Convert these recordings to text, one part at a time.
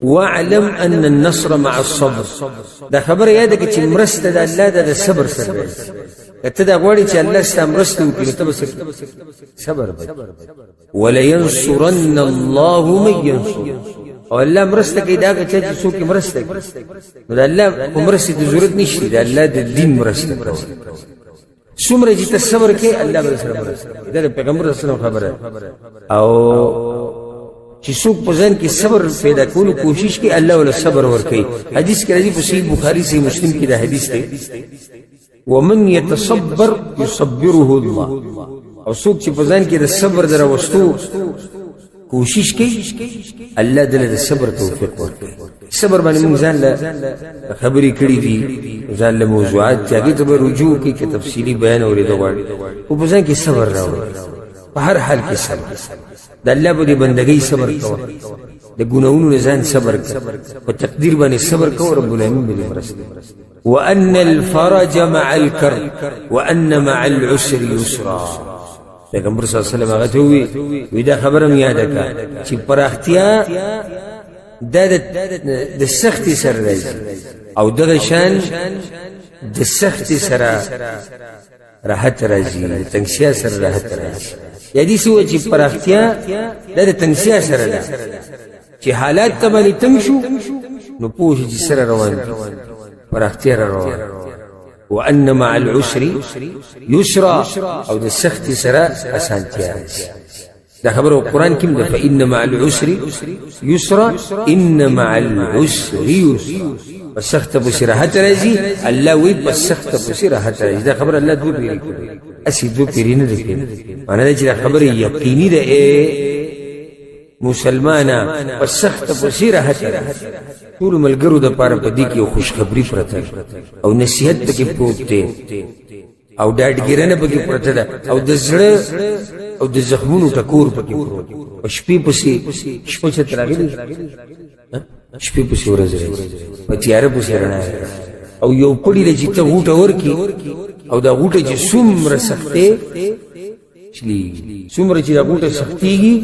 واعلم ان النصر مع الصبر دا خبر یاد کی چې مرسته د الله د صبر سره ته دا غواړي چې الله ستاسو مرسته وکړي ته بس صبر ولا ينصرن الله من ينصر او الله مرسته کوي دا چې څوک مرسته کوي نو د الله مرسته د ضرورت نشته د الله د دین مرسته کوي څومره چې صبر کوي الله به سره مرسته دا پیغمبر صلی الله علیه وسلم خبره او چې څوک په ځان کې صبر پیدا کولو کوشش کوي الله ول صبر ورکوي حدیث کې راځي په صحیح بخاری صحیح مسلم کې دا حدیث دی ومن يتصبر يصبره الله او څوک چې په ځان کې د صبر دروستو کوشش کوي الله دې د صبر توفیق ورکړي صبر باندې موږ ځان له خبرې کړې دي ځان له موضوعات چې هغه ته رجوع کوي کې تفصیلی بیان اورېدو غواړي او په ځان کې صبر راوړي په هر حال کې صبر د الله په بندګۍ صبر کوه د ګناہوں نه ځان صبر کوه او تقدیر باندې صبر کوه رب العالمین به مرسته وان الفرج مع الكرب وان مع العسر يسرا پیغمبر صلی الله علیه وسلم هغه ته وی دا خبرم یاد کا چې پراختیا د سختي سره راځي او دغه شان د سختي سره راحت راځي تنگسیا سره راحت راځي یدي سو چې پراختیا د تنگسیا سره ده چې حالات ته باندې تنگ شو نو پوه چې سره روان دي پراختیا روان وان مع العسر يسرا او د سخت سره اسانتیا دا خبره قرآن کې ده فان مع العسر يسرا ان مع العسر يسرا السخت بصراحت راځي الله وی بسخت بصراحت راځي دا خبر الله دوی پیری اسی دوی پیری نه دي معنا دا چې خبره یقیني ده مسلمانا بسخت بصراحت ټول ملګرو د پاره پدې کې خوشخبری پرته او نصیحت پکې پروت دی او ډاډګیرنه پکې پرته ده او د زړه او د زخمونو ټکور پکې پروت او شپې پسې شپه چې راغلي شپې پسې ورځ په تیار پسې رڼا او یو پړی لږی ته غوټه ورکی او دا غوټه چې څومره سختې شلی څومره چې دا غوټه سختيږي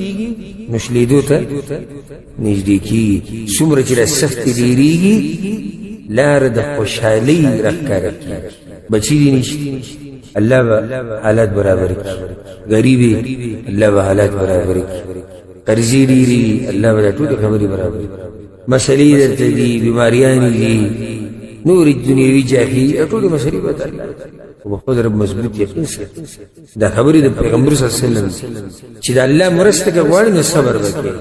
نو شلیدو ته نږدې کیږي څومره چې سختي ډیریږي لار د خوشحالي راکاره کیږي بچی دي نشي الله حالات برابر کړي غریبي الله حالات برابر کړي قرضې ډیری الله به ټول خبري برابر مسلې درته دي بیماریاں دي نور الدنیوي جاهي ټول مسلې به الله او خپل رب مضبوط یقین سره دا خبرې د پیغمبر صلی الله علیه وسلم چې د الله مرسته غواړي نو صبر وکړي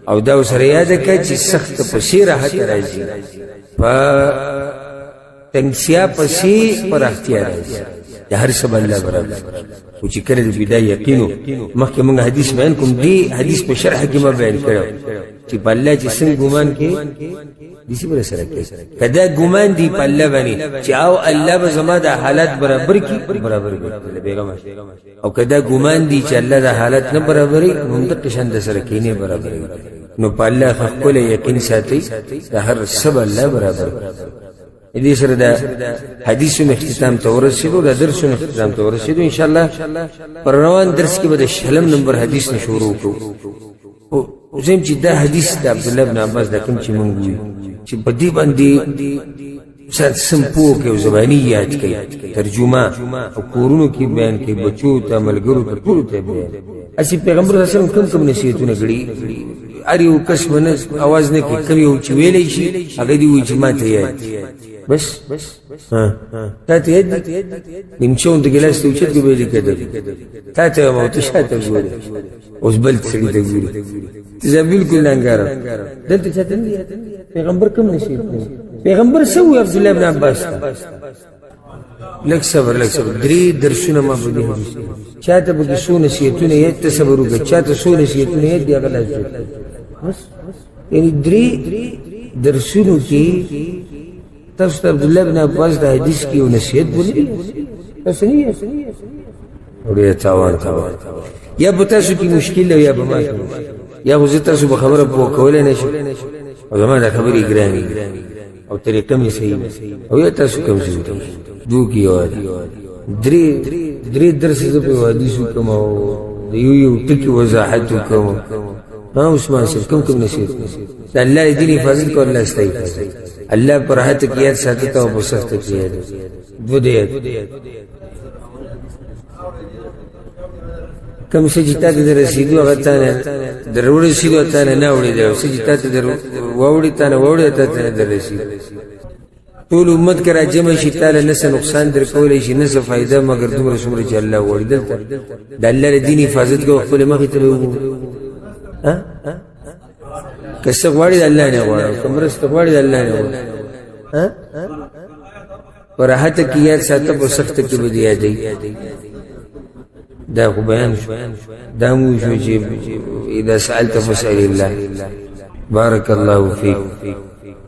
او دا سره یاد کړئ چې سخت پسې راحت راځي په تنگسیا پسې پر اختیار راځي د هر څه الله برابر او چې کله د بدايه یقینو مخکې موږ حدیث بیان کوم دی حدیث په شرح کې ما بیان کړو چې په الله چې څنګه ګمان کې دسی بر سره کې کدا ګمان دی په الله باندې چې او الله به زما د حالت برابر کی برابر کوي بیگم او کدا ګمان دی چې الله د حالت نه برابرې موږ د قشند سره کې نه برابر نو په الله خپل یقین ساتي د هر سبب الله برابر دې سره د حدیثونو اختتام ته ورسېدو د درسونو اختتام ته ورسېدو ان شاء الله پر روان درس کې به د شلم نمبر حدیث نه شروع کوو او زم چې دا حدیث د عبد الله بن عباس د کوم چې مونږ چې په دې باندې سات سمپو کې زبانی یاد کوي ترجمه او کورونو کې بیان کوي بچو ته ملګرو ته ټول ته بیان اسی پیغمبر صلی الله علیه وسلم کوم نصیحتونه کړي اړیو کسمنه आवाज نه کوي کوي او چې ویلې شي هغه دی وي چې ماته یاد بس ها ته یاد نیمچون د ګلاس ته وچت کوي لیکل ته مو ته شاته ګوري اوس بل څه دی ګوري ته بالکل لنګار دلته چاته پیغمبر کوم نشي پیغمبر سو عبد الله بن عباس لک صبر درې درسونه ما په دې چاته به سو نصیحتونه یې تصور وکړه چاته سو نصیحتونه یې دی هغه لازم بس یعنی درې درسونو کې تاسو عبد الله بن عباس د حدیث کې نصیحت بولې تاسو نه اورې تاوان یا به تاسو کې مشکل یا به ما یا خو تاسو به خبره وکولای نه شي او زما دا خبرې ګرانې او طریقه مې صحیح او یا تاسو کوم څه دو کې درې درس په حدیثو کوم او یو ټکی وضاحت کوم ها عثمان صاحب کوم نصیحت د الله دین حفاظت کو الله استای الله پر راحت کیات ساتته او بسخت کیات دو دې کوم سجتا د رسیدو هغه ته درور رسیدو ته نه وړي دا سجتا ته در وړي ته نه وړي ته در رسید ټول امت کرا جمع شي تعالی نه نقصان در کولای شي نه فائدہ مگر دومره څومره چې الله وړي دلته د الله دین حفاظت کو خپل مخې ته وو ها کڅ غواړي الله نه غواړي کومرست غواړي الله نه غواړي ها پر راحت کیات ساته په سخت کې به دی دی دا خو بیان شو دا مو شو چې اذا سألت فاسأل الله بارك الله فيك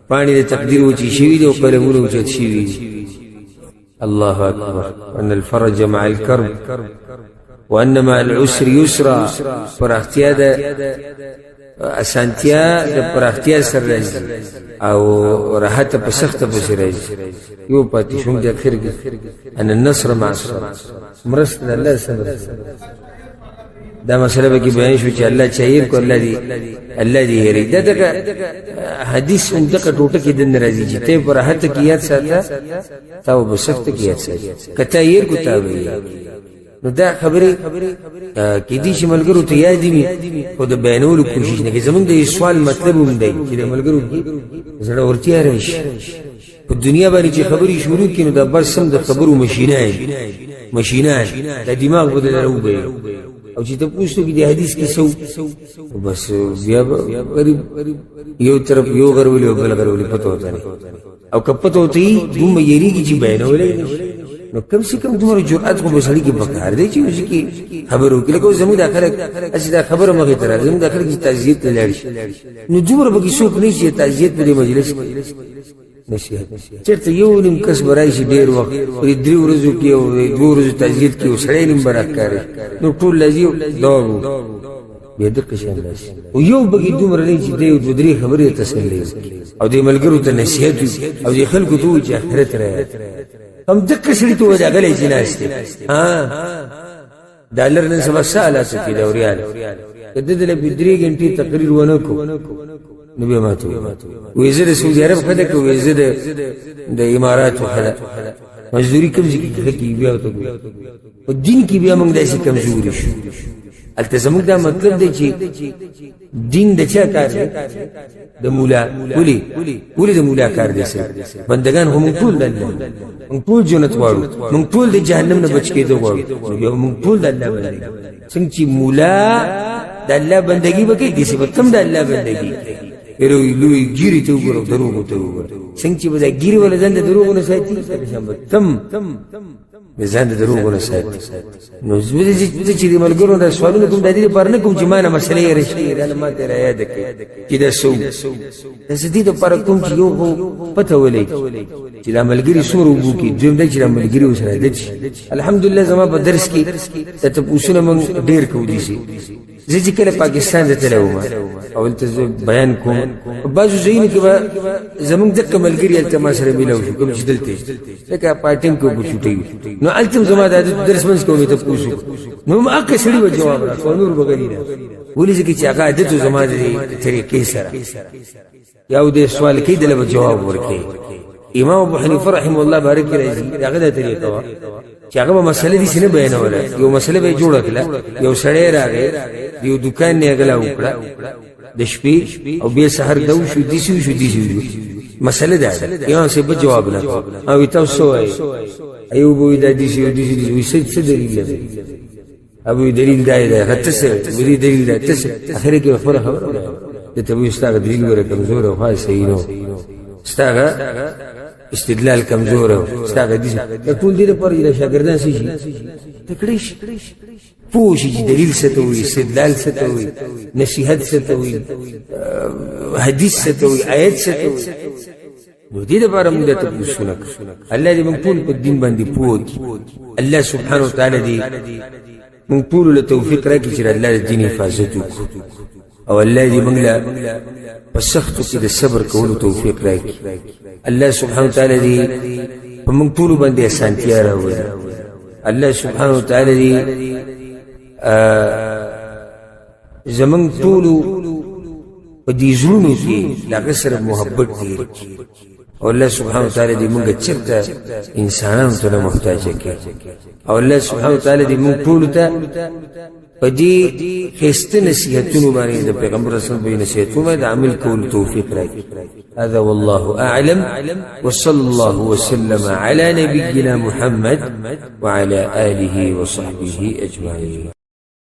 پانی د تقدیر و چې شوی دی او قلمونه و چې شوی دی الله اکبر ان الفرج مع الكرب وان مع العسر يسرا پر اختیا د اسانتیا د پر اختیا سره راځي او راحت په سخت په سره راځي یو پاتې شوم د اخر کې ان النصر مع الصبر مرست الله سره دا مسله به کې بیان شو چې الله چایر کو الله دی هری دا دغه حدیث هم دغه ټوټه کې د ناراضي چې ته پر راحت کې یاد ساته تاو په سخت کې یاد ساته کته یې کو تاوي نو دا خبره کې دي چې ملګرو ته یاد دي او د بیانولو کوشش نه کوي زمونږ د سوال مطلب هم دی چې د ملګرو کې زړه ورتیا راشي په دنیا باندې چې خبري شروع کینو دا بر سم د خبرو ماشینان د دماغ بدل راوبي او چې ته پوښتنه کې د حدیث کې سو بس بیا غریب یو طرف یو غرولې او بل غرولې پته وته او کپته وته دوم یریږي چې بیانولې نو کم سے کم دومره جرأت خو بسړي کې پکار دی چې خبرو کې لکه زموږ داخله اسی دا خبره مخې تر زموږ داخله کې تعزیت لري نو دومره به څوک نه شي تعزیت په مجلس نصیحت چرته یو نیم کس برای شي ډیر وخت په درې ورځو کې او دوه ورځو تعزیت کې وسړی نیم برکاري نو ټول لذي داغو به د قشن لاس او یو بګي دومره نه چې دی د درې خبرې تسلی او د ملګرو ته نصیحت او د خلکو ته چې آخرت راځي هم د کسړي ته وځغلې جناسته ها ډالر نن سبا سالات کې دوريال کده د درې غنټې تقریر ونه کو نبی ماتو ویزه د سعودي عرب خده کو ویزه د امارات خده مزدوری کوم ځکه کې بیا ته او دین کې بیا موږ داسې کمزوري شو التزامک دا مطلب دی چې دین د چا کار دی د مولا ولي د مولا کار دی بندگان هم ټول د الله موږ ټول جنت وړو موږ ټول د جهنم نه بچ کېدو وړو موږ ټول د الله بندګي څنګه چې مولا د الله بندگی وکړي دي چې تم د الله بندگی pero lui giri te ugoro darugo te ugoro څنګه به دا ګیری ول ځان د دروغ نه ساتي تم ځان د دروغ نه ساتي نو زوی دې چې ملګرو دا سوالونه کوم د دې پر نه کوم چې ما نه مسلې رشي دا ما ته را یاد کړي چې دا سو د دې د پر کوم چې یو پته ولې چې دا ملګری سور وګو کې دویم د چې ملګری وسره دي الحمدلله زما په درس کې ته پوښتنه مونږ ډیر کوو دي زه چې کله پاکستان ته تلم او ته بیان کوم بعضو ځایونه کې زمونږ د ملګری التما سره ملو شو کوم چې دلته لکه پارټیم کو بوچټي نو التم زما د درس منځ کوم ته پوښتنه نو ما اکه سړي و جواب راکړ نور بغیر ولې چې هغه عادت زما د طریقې سره یو دې سوال کې دله جواب ورکړي امام ابو حنیفه رحمه الله بارک راځي هغه د طریقه وا چې هغه مسله دي سینه بیانوله یو مسله به جوړه کړه یو سړی راغی یو دکان نه غلا وکړه د شپې او به سحر دو شو دي شو مسله ده یو څه به جواب نه او تاسو وایي ایوب وی د دې شو دي څه دلیل دی ابو دلیل دی هته څه وی دلیل دی ته اخر کې خبره د ته وي استاد دلیل ور کمزور او خاص صحیح نو استاد استدلال کمزور او استاد دې ټول دې پر شاګردان شي تکړه پوښي دلیل څه ته وي استدلال څه ته وي نصيحت څه ته وي حدیث څه ته وي آیت څه ته وي نو دې لپاره موږ ته پوښتنه الله دې موږ ټول په دین باندې پوه الله سبحانه وتعالى دې موږ ټول له توفیق راکړي چې الله دې دین حفاظت وکړو او الله دې موږ له په سختو کې د صبر کولو توفیق راکړي الله سبحانه وتعالى دې په موږ ټول باندې اسانتیا راوړي الله سبحانه وتعالى دې زمون ټول په دې زړونو کې دغه سره محبت ډېر کړي او الله سبحانه وتعالى دې موږ چرته انسانانو ته محتاج کړي او الله سبحانه وتعالى دې موږ ټول ته په دې خسته نصيحتونو باندې د پیغمبر رسول به نصيحتونو د عمل کول توفیق راکړي. هذا والله اعلم وصلى الله وسلم على نبينا محمد وعلى آله وصحبه اجمعين.